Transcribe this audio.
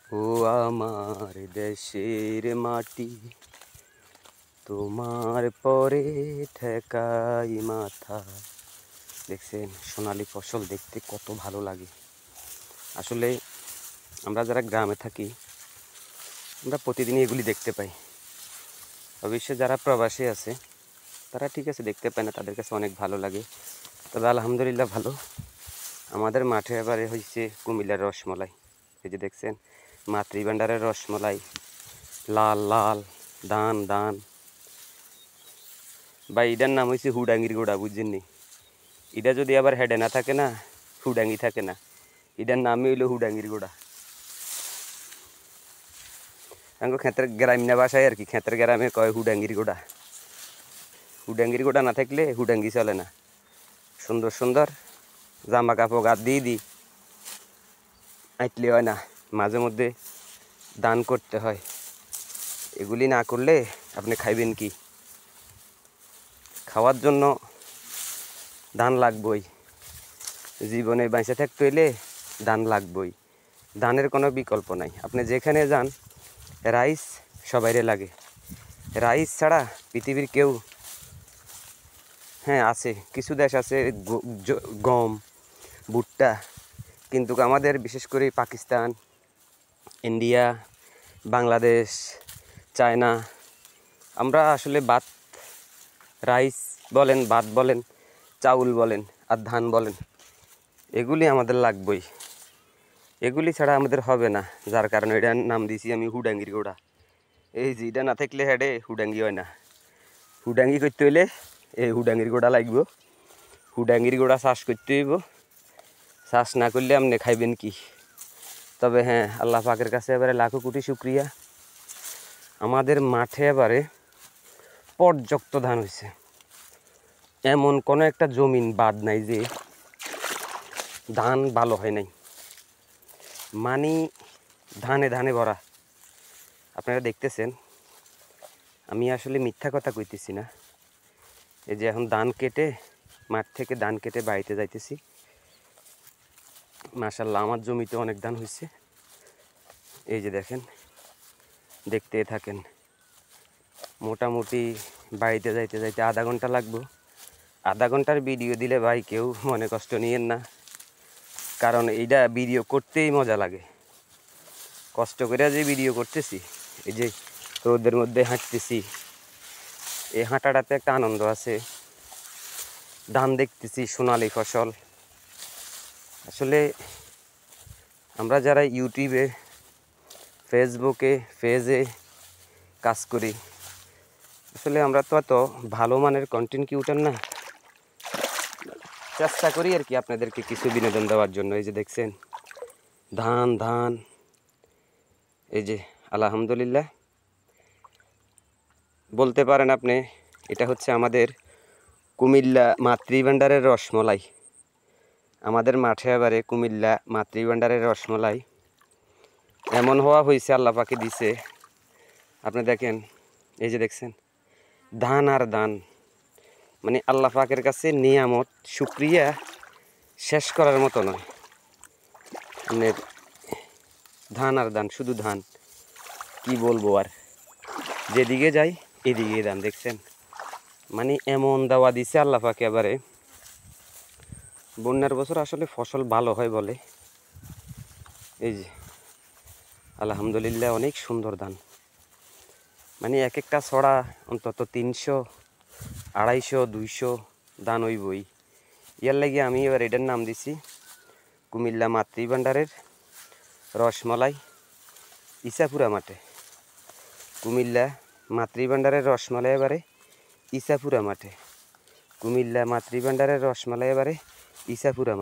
ও আমার দেশের মাটি, তোমার পরে ঠেকাই মাথা। দেখছেন সোনালী ফসল দেখতে কত ভালো লাগে। আসলে আমরা যারা গ্রামে থাকি আমরা প্রতিদিনই এগুলি দেখতে পাই। অবশ্য যারা প্রবাসী আছে তারা ঠিক আছে দেখতে পায় না, তাদের কাছে অনেক ভালো লাগে। তবে আলহামদুলিল্লাহ ভালো, আমাদের মাঠে এবারে হয়েছে কুমিল্লার রসমলাই। এই যে দেখছেন মাতৃভাণ্ডারের রসমলাই, লাল লাল দান দান। বা এটার নাম হয়েছে হুডাঙ্গির গোড়া, বুঝছেন নি? এটা যদি আবার হেডে না থাকে না, হুডাঙ্গি থাকে না, এটার নামই হইলো হুডাঙ্গির গোড়া। আঙ্গো ক্ষেতের গ্রাম্য ভাষায় আর কি, ক্ষেতের গ্রামে কয় হুডাঙ্গির গোড়া। হুডাঙ্গির গোড়া না থাকলে হুডাঙ্গি চলে না। সুন্দর সুন্দর জামা কাপড় গাদ দিয়ে দিই, আইটলে হয় না, মাঝে মধ্যে দান করতে হয়। এগুলি না করলে আপনি খাইবেন কি? খাওয়ার জন্য ধান লাগবই, জীবনে বেঁচে থাকতে হইলে ধান লাগবই। ধানের কোনো বিকল্প নাই। আপনি যেখানে যান রাইস সবাইরে লাগে। রাইস ছাড়া পৃথিবীর কেউ, হ্যাঁ আছে কিছু দেশ আছে গম ভুট্টা, কিন্তু আমাদের বিশেষ করে পাকিস্তান, ইন্ডিয়া, বাংলাদেশ, চায়না, আমরা আসলে ভাত, রাইস বলেন, ভাত বলেন, চাউল বলেন আর ধান বলেন, এগুলি আমাদের লাগবেই। এগুলি ছাড়া আমাদের হবে না। যার কারণে এটার নাম দিয়েছি আমি হুডাঙ্গির গোড়া। এই যে এটা না থাকলে হেডে হুডাঙ্গি হয় না। হুডাঙ্গি করতে হইলে এই হুডাঙ্গির গোড়া লাগবে। হুডাঙ্গির গোড়া চাষ করতে হইব। চাষ না করলে আপনি খাইবেন কি? তবে হ্যাঁ, আল্লাহ পাকের কাছে এবারে লাখো কোটি শুক্রিয়া, আমাদের মাঠে এবারে পর্যাপ্ত ধান হয়েছে। এমন কোনো একটা জমিন বাদ নাই যে ধান ভালো হয় নাই। মানে ধানে ধানে ভরা। আপনারা দেখতেছেন, আমি আসলে মিথ্যা কথা কইতেছি না। এই যে এখন ধান কেটে, মাঠ থেকে ধান কেটে বাড়িতে যাইতেছি। মাশাআল্লাহ আমার জমিতে অনেক ধান হয়েছে। এই যে দেখেন, দেখতে থাকেন। মোটামুটি বাড়িতে যাইতে যাইতে আধা ঘন্টা লাগবে। আধা ঘন্টার ভিডিও দিলে ভাই কেউ মনে কষ্ট নিয়েন না, কারণ এইটা ভিডিও করতেই মজা লাগে। কষ্ট করে যে ভিডিও করতেছি, এই যে রোদের মধ্যে হাঁটতেছি, এই হাঁটাটাতে একটা আনন্দ আছে। ধান দেখতেছি, সোনালি ফসল। আসলে আমরা যারা ইউটিউবে, ফেসবুকে, পেজে কাজ করি, আসলে আমরা তো এত ভালো মানের কন্টেন্ট ক্রিয়েটর না। চেষ্টা করি আর কি আপনাদেরকে কিছু বিনোদন দেওয়ার জন্য। এই যে দেখছেন ধান ধান, এই যে আলহামদুলিল্লাহ বলতে পারেন আপনি, এটা হচ্ছে আমাদের কুমিল্লা মাতৃভাণ্ডারের রসমলাই। আমাদের মাঠে এবারে কুমিল্লা মাতৃভাণ্ডারের রসমলাই এমন হওয়া হয়েছে, আল্লাহ পাকে দিছে। আপনি দেখেন, এই যে দেখছেন ধান আর ধান, মানে আল্লাহ পাকের কাছে নিয়ামত শুকরিয়া শেষ করার মতো নয়। মানে ধান আর ধান, শুধু ধান, কি বলবো আর। যেদিকে যাই এদিকে ধান, দেখছেন মানে এমন দাওয়া দিছে আল্লাহ পাকে। এবারে বন্যার বছর আসলে ফসল ভালো হয় বলে। এই যে আলহামদুলিল্লাহ অনেক সুন্দর ধান, মানে এক একটা ছড়া অন্তত 300, 250, 200 ধান হইবই। ইয়ার লাগে আমি এবার এটার নাম দিছি কুমিল্লা মাতৃভাণ্ডারের রসমলাই ইসাপুরা মাঠে। কুমিল্লা মাতৃভাণ্ডারের রসমালাই এবারে ইসাপুরা মাঠে। কুমিল্লা মাতৃভাণ্ডারের রসমালাই এবারে ইসাপুরা মাঠে।